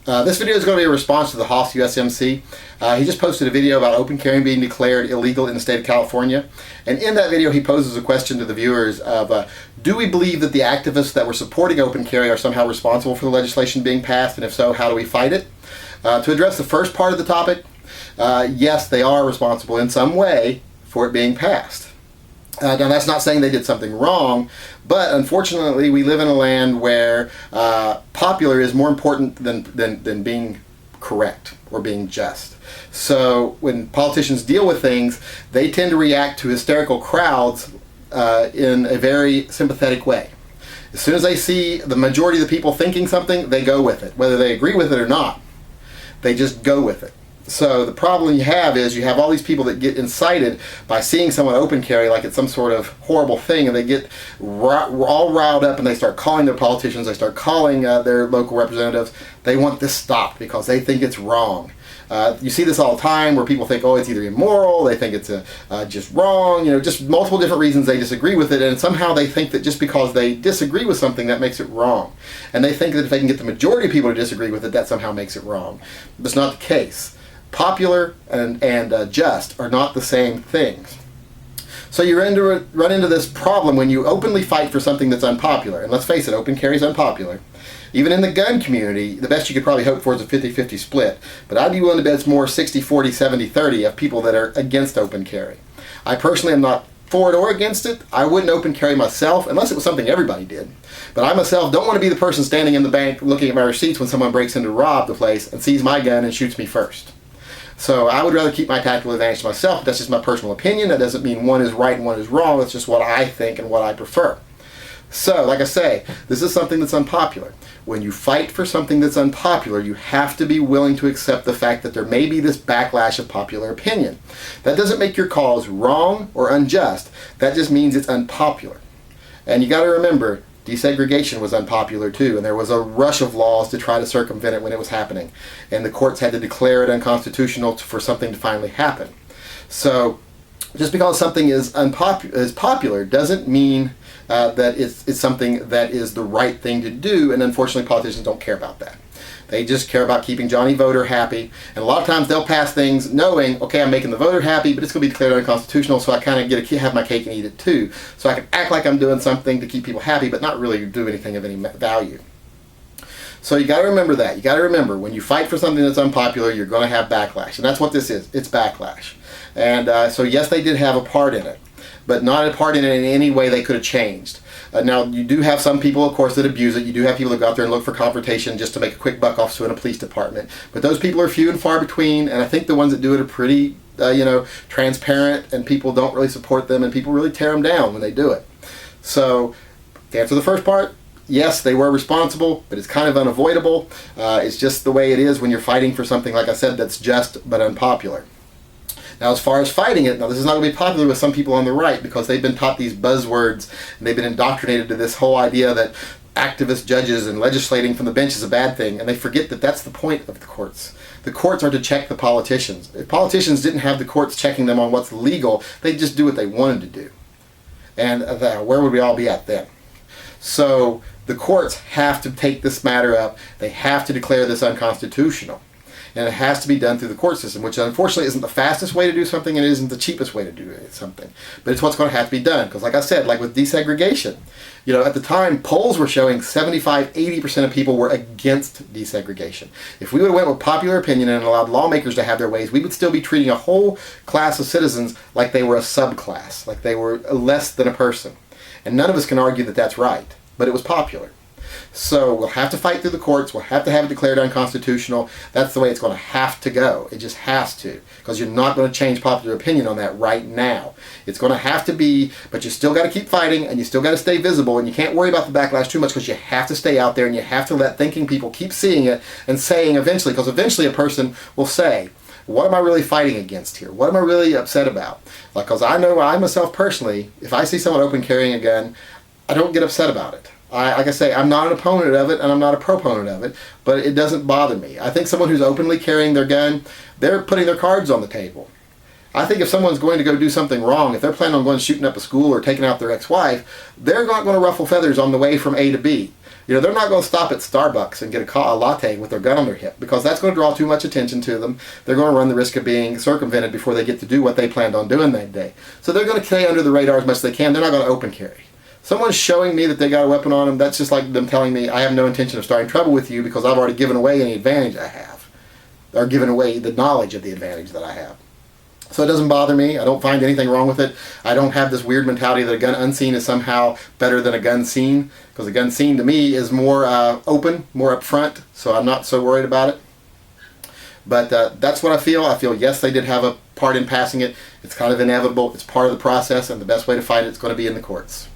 This video is going to be a response to TheHossUSMC. He just posted a video about open carrying being declared illegal in the state of California. And in that video he poses a question to the viewers of, do we believe that the activists that were supporting open carry are somehow responsible for the legislation being passed? And if so, how do we fight it? To address the first part of the topic, yes, they are responsible in some way for it being passed. Now that's not saying they did something wrong, but unfortunately we live in a land where popular is more important than being correct or being just. So when politicians deal with things, they tend to react to hysterical crowds in a very sympathetic way. As soon as they see the majority of the people thinking something, they go with it. Whether they agree with it or not, they just go with it. So the problem you have is you have all these people that get incited by seeing someone open carry like it's some sort of horrible thing, and they get all riled up and they start calling their politicians, they start calling their local representatives. They want this stopped because they think it's wrong. You see this all the time where people think, oh, it's either immoral, they think it's just wrong, just multiple different reasons they disagree with it, and somehow they think that just because they disagree with something that makes it wrong. And they think that if they can get the majority of people to disagree with it, that somehow makes it wrong. That's not the case. Popular and just are not the same things. So you run into this problem when you openly fight for something that's unpopular. And let's face it, open carry is unpopular. Even in the gun community, the best you could probably hope for is a 50-50 split. But I'd be willing to bet it's more 60-40, 70-30 of people that are against open carry. I personally am not for it or against it. I wouldn't open carry myself unless it was something everybody did. But I myself don't want to be the person standing in the bank looking at my receipts when someone breaks in to rob the place and sees my gun and shoots me first. So I would rather keep my tactical advantage to myself. That's just my personal opinion. That doesn't mean one is right and one is wrong. That's just what I think and what I prefer. So, like I say, this is something that's unpopular. When you fight for something that's unpopular, you have to be willing to accept the fact that there may be this backlash of popular opinion. That doesn't make your cause wrong or unjust. That just means it's unpopular. And you got to remember, desegregation was unpopular too, and there was a rush of laws to try to circumvent it when it was happening. And the courts had to declare it unconstitutional for something to finally happen. So just because something is popular doesn't mean that it's something that is the right thing to do, and unfortunately politicians don't care about that. They just care about keeping Johnny Voter happy, and a lot of times they'll pass things knowing, okay, I'm making the voter happy, but it's going to be declared unconstitutional, so I kind of get to have my cake and eat it too. So I can act like I'm doing something to keep people happy, but not really do anything of any value. So you got to remember that. You got to remember, when you fight for something that's unpopular, you're going to have backlash, and that's what this is. It's backlash. And so yes, they did have a part in it, but not a part in it in any way they could have changed. Now, you do have some people, of course, that abuse it. You do have people that go out there and look for confrontation just to make a quick buck off in a police department. But those people are few and far between, and I think the ones that do it are pretty, transparent, and people don't really support them, and people really tear them down when they do it. So, to answer the first part, yes, they were responsible, but it's kind of unavoidable. It's just the way it is when you're fighting for something, like I said, that's just but unpopular. Now, as far as fighting it, now this is not going to be popular with some people on the right because they've been taught these buzzwords and they've been indoctrinated to this whole idea that activist judges and legislating from the bench is a bad thing, and they forget that that's the point of the courts. The courts are to check the politicians. If politicians didn't have the courts checking them on what's legal, they'd just do what they wanted to do. And where would we all be at then? So the courts have to take this matter up. They have to declare this unconstitutional. And it has to be done through the court system, which unfortunately isn't the fastest way to do something, and it isn't the cheapest way to do something. But it's what's going to have to be done. Because like I said, like with desegregation, at the time, polls were showing 75-80% of people were against desegregation. If we would have went with popular opinion and allowed lawmakers to have their ways, we would still be treating a whole class of citizens like they were a subclass, like they were less than a person. And none of us can argue that that's right, but it was popular. So we'll have to fight through the courts. We'll have to have it declared unconstitutional. That's the way it's going to have to go. It just has to, because you're not going to change popular opinion on that right now. It's going to have to be, but you still got to keep fighting, and you still got to stay visible, and you can't worry about the backlash too much because you have to stay out there, and you have to let thinking people keep seeing it and saying eventually, because eventually a person will say, what am I really fighting against here? What am I really upset about? Because I know I myself personally, if I see someone open carrying a gun, I don't get upset about it. Like I say, I'm not an opponent of it, and I'm not a proponent of it, but it doesn't bother me. I think someone who's openly carrying their gun, they're putting their cards on the table. I think if someone's going to go do something wrong, if they're planning on going shooting up a school or taking out their ex-wife, they're not going to ruffle feathers on the way from A to B. You know, they're not going to stop at Starbucks and get a latte with their gun on their hip, because that's going to draw too much attention to them. They're going to run the risk of being circumvented before they get to do what they planned on doing that day. So they're going to stay under the radar as much as they can. They're not going to open carry. Someone's showing me that they got a weapon on them, that's just like them telling me, I have no intention of starting trouble with you because I've already given away any advantage I have, or given away the knowledge of the advantage that I have. So it doesn't bother me. I don't find anything wrong with it. I don't have this weird mentality that a gun unseen is somehow better than a gun seen, because a gun seen to me is more open, more upfront, so I'm not so worried about it. But that's what I feel. I feel, yes, they did have a part in passing it. It's kind of inevitable. It's part of the process, and the best way to fight it is going to be in the courts.